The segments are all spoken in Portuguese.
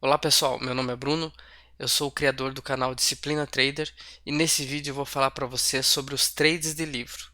Olá pessoal, meu nome é Bruno, eu sou o criador do canal Disciplina Trader e nesse vídeo eu vou falar para você sobre os trades de livro.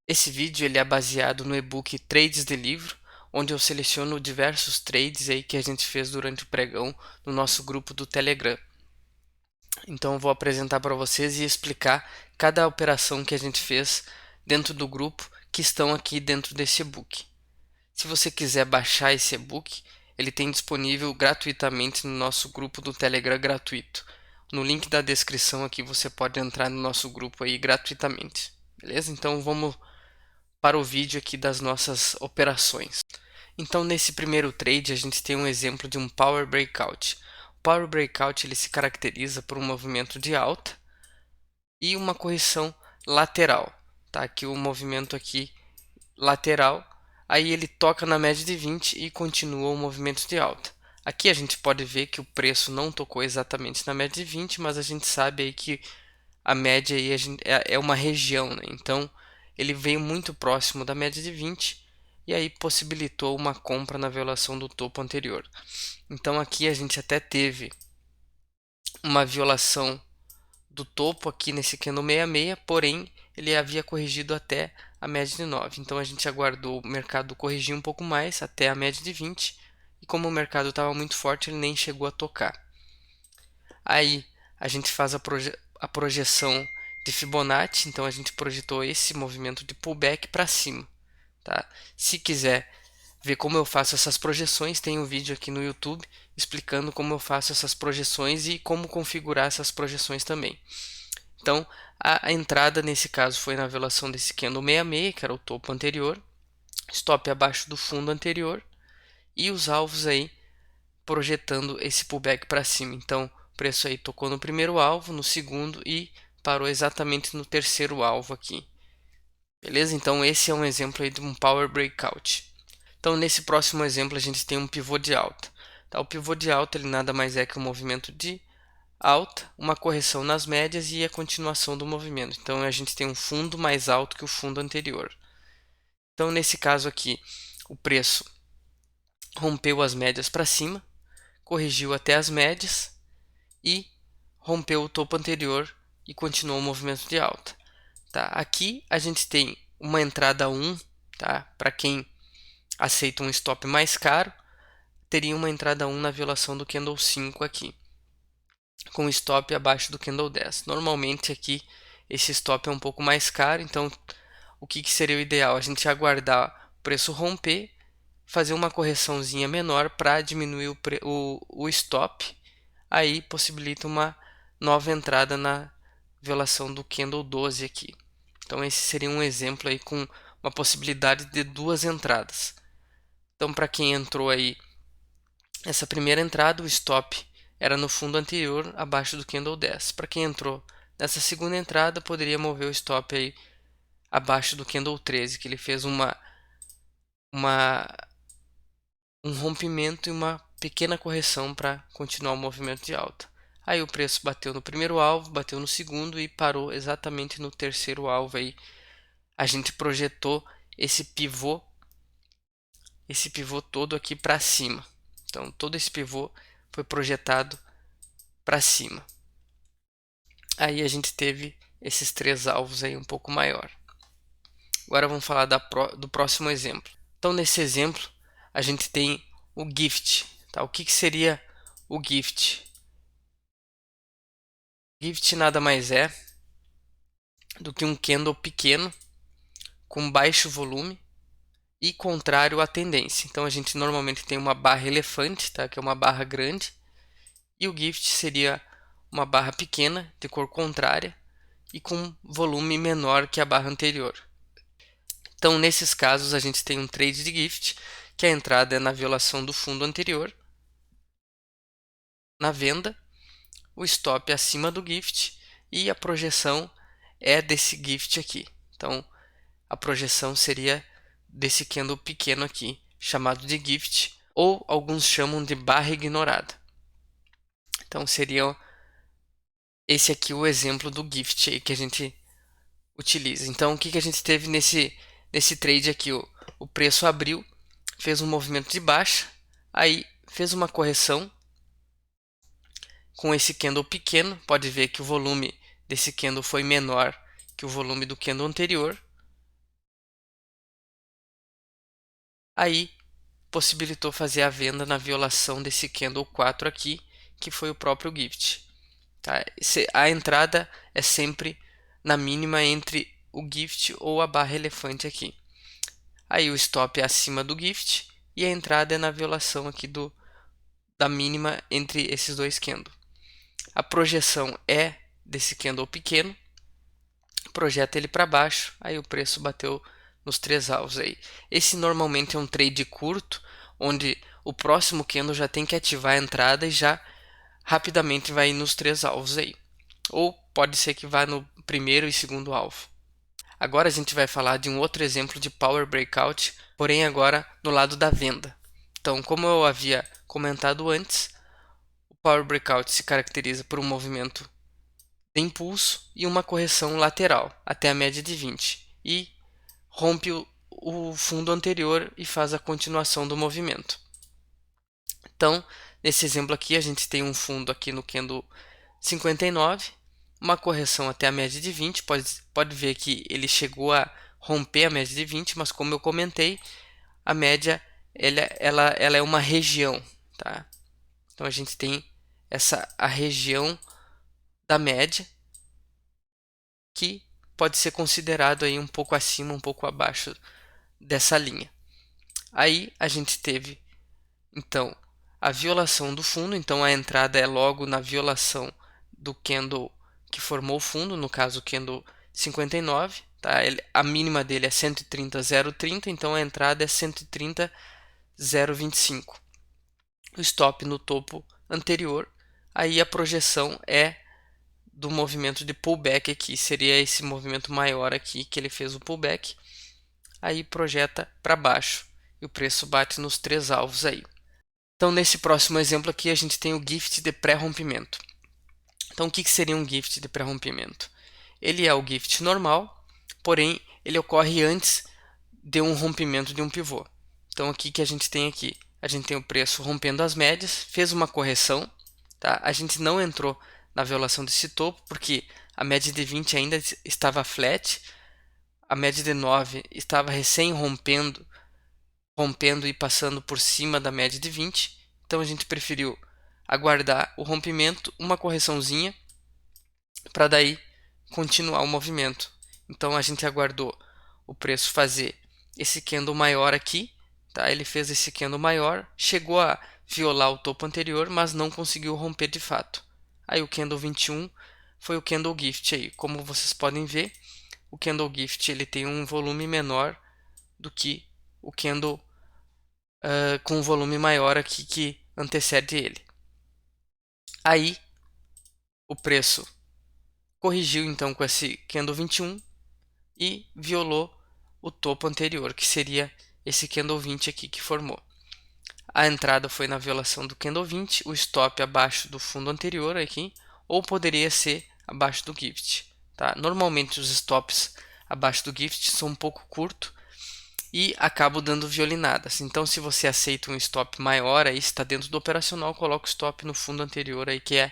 Esse vídeo ele é baseado no e-book Trades de Livro, onde eu seleciono diversos trades aí que a gente fez durante o pregão no nosso grupo do Telegram. Então eu vou apresentar para vocês e explicar cada operação que a gente fez dentro do grupo que estão aqui dentro desse e-book. Se você quiser baixar esse e-book, ele tem disponível gratuitamente no nosso grupo do Telegram gratuito. No link da descrição aqui você pode entrar no nosso grupo aí gratuitamente. Beleza? Então vamos para o vídeo aqui das nossas operações. Então nesse primeiro trade a gente tem um exemplo de um Power Breakout. O Power Breakout ele se caracteriza por um movimento de alta e uma correção lateral. Tá? Aqui o movimento aqui lateral, aí ele toca na média de 20 e continua o movimento de alta. Aqui a gente pode ver que o preço não tocou exatamente na média de 20, mas a gente sabe aí que a média aí é uma região, né? Então ele veio muito próximo da média de 20 e aí possibilitou uma compra na violação do topo anterior. Então aqui a gente até teve uma violação do topo aqui nesse candle 66, porém ele havia corrigido até a média de 9. Então a gente aguardou o mercado corrigir um pouco mais até a média de 20 e como o mercado estava muito forte, ele nem chegou a tocar. Aí a gente faz a projeção de Fibonacci, então a gente projetou esse movimento de pullback para cima. Tá? Se quiser ver como eu faço essas projeções, tem um vídeo aqui no YouTube explicando como eu faço essas projeções e como configurar essas projeções também. Então, a entrada nesse caso foi na violação desse candle 66, que era o topo anterior, stop abaixo do fundo anterior e os alvos aí projetando esse pullback para cima. Então, o preço aí tocou no primeiro alvo, no segundo e parou exatamente no terceiro alvo aqui. Beleza? Então, esse é um exemplo aí de um Power Breakout. Então, nesse próximo exemplo, a gente tem um pivô de alta. Tá? O pivô de alta ele nada mais é que um movimento de alta, uma correção nas médias e a continuação do movimento. Então a gente tem um fundo mais alto que o fundo anterior. Então nesse caso aqui, o preço rompeu as médias para cima, corrigiu até as médias e rompeu o topo anterior e continuou o movimento de alta. Tá? Aqui a gente tem uma entrada 1, tá? Para quem aceita um stop mais caro, teria uma entrada 1 na violação do candle 5 aqui, com stop abaixo do candle 10. Normalmente aqui esse stop é um pouco mais caro, então o que seria o ideal? A gente aguardar o preço romper, fazer uma correçãozinha menor para diminuir o stop, aí possibilita uma nova entrada na violação do candle 12 aqui. Então esse seria um exemplo aí com uma possibilidade de duas entradas. Então para quem entrou aí essa primeira entrada, o stop era no fundo anterior, abaixo do candle 10. Para quem entrou nessa segunda entrada, poderia mover o stop aí abaixo do candle 13, que ele fez uma, um rompimento e uma pequena correção para continuar o movimento de alta. Aí o preço bateu no primeiro alvo, bateu no segundo e parou exatamente no terceiro alvo aí. A gente projetou esse pivô todo aqui para cima. Então todo esse pivô foi projetado para cima. Aí a gente teve esses três alvos aí um pouco maior. Agora vamos falar do próximo exemplo. Então nesse exemplo a gente tem o gift. Tá? O que seria o gift? Gift nada mais é do que um candle pequeno com baixo volume e contrário à tendência. Então a gente normalmente tem uma barra elefante, tá? Que é uma barra grande, e o gift seria uma barra pequena de cor contrária e com volume menor que a barra anterior. Então, nesses casos, a gente tem um trade de gift, que a entrada é na violação do fundo anterior, na venda, o stop é acima do gift e a projeção é desse gift aqui. Então, a projeção seria desse candle pequeno aqui, chamado de gift, ou alguns chamam de barra ignorada. Então, seria esse aqui o exemplo do gift aí que a gente utiliza. Então, o que a gente teve nesse trade aqui? O preço abriu, fez um movimento de baixa, aí fez uma correção com esse candle pequeno, pode ver que o volume desse candle foi menor que o volume do candle anterior. Aí possibilitou fazer a venda na violação desse candle 4 aqui, que foi o próprio gift. Tá? A entrada é sempre na mínima entre o gift ou a barra elefante aqui. Aí o stop é acima do gift e a entrada é na violação aqui da mínima entre esses dois candles. A projeção é desse candle pequeno, projeta ele para baixo, aí o preço bateu nos 3 alvos aí. Esse normalmente é um trade curto, onde o próximo candle já tem que ativar a entrada e já rapidamente vai nos 3 alvos aí. Ou pode ser que vá no primeiro e segundo alvo. Agora a gente vai falar de um outro exemplo de Power Breakout, porém agora no lado da venda. Então, como eu havia comentado antes, o Power Breakout se caracteriza por um movimento de impulso e uma correção lateral até a média de 20 e rompe o fundo anterior e faz a continuação do movimento. Então, nesse exemplo aqui, a gente tem um fundo aqui no candle 59, uma correção até a média de 20, pode ver que ele chegou a romper a média de 20, mas como eu comentei, a média ela é uma região, tá? Então a gente tem a região da média, que pode ser considerado aí um pouco acima, um pouco abaixo dessa linha. Aí a gente teve então a violação do fundo, então a entrada é logo na violação do candle que formou o fundo, no caso o candle 59, tá? A mínima dele é 130,030, então a entrada é 130,025. O stop no topo anterior, aí a projeção é do movimento de pullback aqui, seria esse movimento maior aqui que ele fez o pullback, aí projeta para baixo e o preço bate nos 3 alvos aí. Então nesse próximo exemplo aqui a gente tem o gift de pré-rompimento. Então o que seria um gift de pré-rompimento? Ele é o gift normal, porém ele ocorre antes de um rompimento de um pivô. Então aqui que a gente tem aqui, a gente tem o preço rompendo as médias, fez uma correção, tá? A gente não entrou na violação desse topo porque a média de 20 ainda estava flat, a média de 9 estava recém rompendo e passando por cima da média de 20, então a gente preferiu aguardar o rompimento, uma correçãozinha, para daí continuar o movimento. Então a gente aguardou o preço fazer esse candle maior aqui, tá? Ele fez esse candle maior, chegou a violar o topo anterior, mas não conseguiu romper de fato. Aí o candle 21 foi o candle gift aí. Como vocês podem ver, o candle gift ele tem um volume menor do que o candle com um volume maior aqui que antecede ele. Aí o preço corrigiu então com esse candle 21 e violou o topo anterior, que seria esse candle 20 aqui que formou. A entrada foi na violação do candle 20, o stop abaixo do fundo anterior aqui, ou poderia ser abaixo do gift. Tá? Normalmente os stops abaixo do gift são um pouco curtos e acabam dando violinadas. Então se você aceita um stop maior, aí está dentro do operacional, coloca o stop no fundo anterior aí que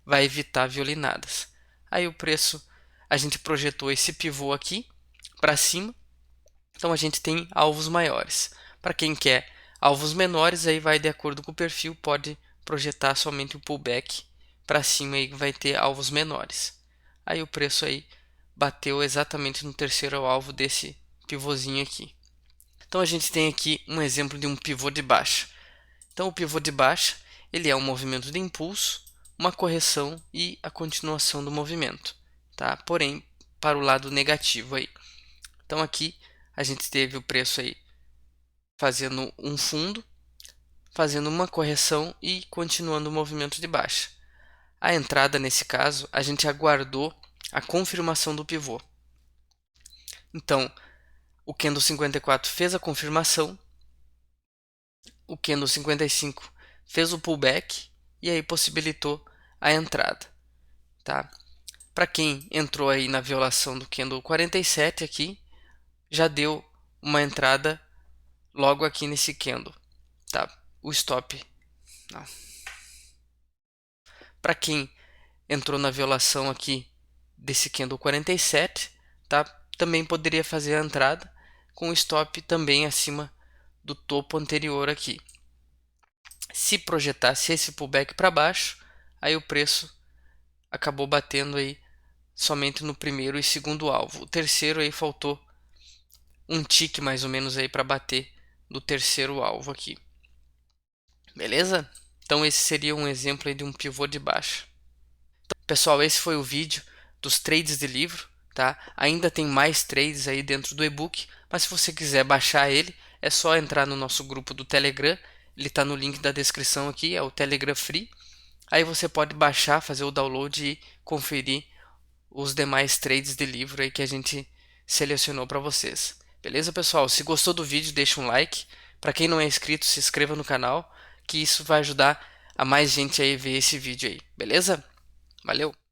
vai evitar violinadas. Aí o preço, a gente projetou esse pivô aqui para cima, então a gente tem alvos maiores. Para quem quer alvos menores, aí vai de acordo com o perfil, pode projetar somente o pullback para cima e vai ter alvos menores. Aí o preço aí bateu exatamente no terceiro alvo desse pivôzinho aqui. Então a gente tem aqui um exemplo de um pivô de baixa. Então o pivô de baixa, ele é um movimento de impulso, uma correção e a continuação do movimento, tá? Porém, para o lado negativo aí. Então aqui a gente teve o preço aí fazendo um fundo, fazendo uma correção e continuando o movimento de baixa. A entrada nesse caso, a gente aguardou a confirmação do pivô. Então, o candle 54 fez a confirmação, o candle 55 fez o pullback e aí possibilitou a entrada, tá? Para quem entrou aí na violação do candle 47 aqui, já deu uma entrada logo aqui nesse candle, tá? O stop, não. Para quem entrou na violação aqui desse candle 47, tá? Também poderia fazer a entrada com o stop também acima do topo anterior aqui. Se projetasse esse pullback para baixo, aí o preço acabou batendo aí somente no primeiro e segundo alvo. O terceiro aí faltou um tique mais ou menos aí para bater do terceiro alvo aqui. Beleza? Então esse seria um exemplo aí de um pivô de baixa. Então, pessoal, esse foi o vídeo dos trades de livro, tá? Ainda tem mais trades aí dentro do e-book, mas se você quiser baixar ele, é só entrar no nosso grupo do Telegram. Ele está no link da descrição aqui, é o Telegram Free. Aí você pode baixar, fazer o download e conferir os demais trades de livro aí que a gente selecionou para vocês. Beleza, pessoal? Se gostou do vídeo, deixa um like. Para quem não é inscrito, se inscreva no canal, que isso vai ajudar a mais gente aí ver esse vídeo aí. Beleza? Valeu!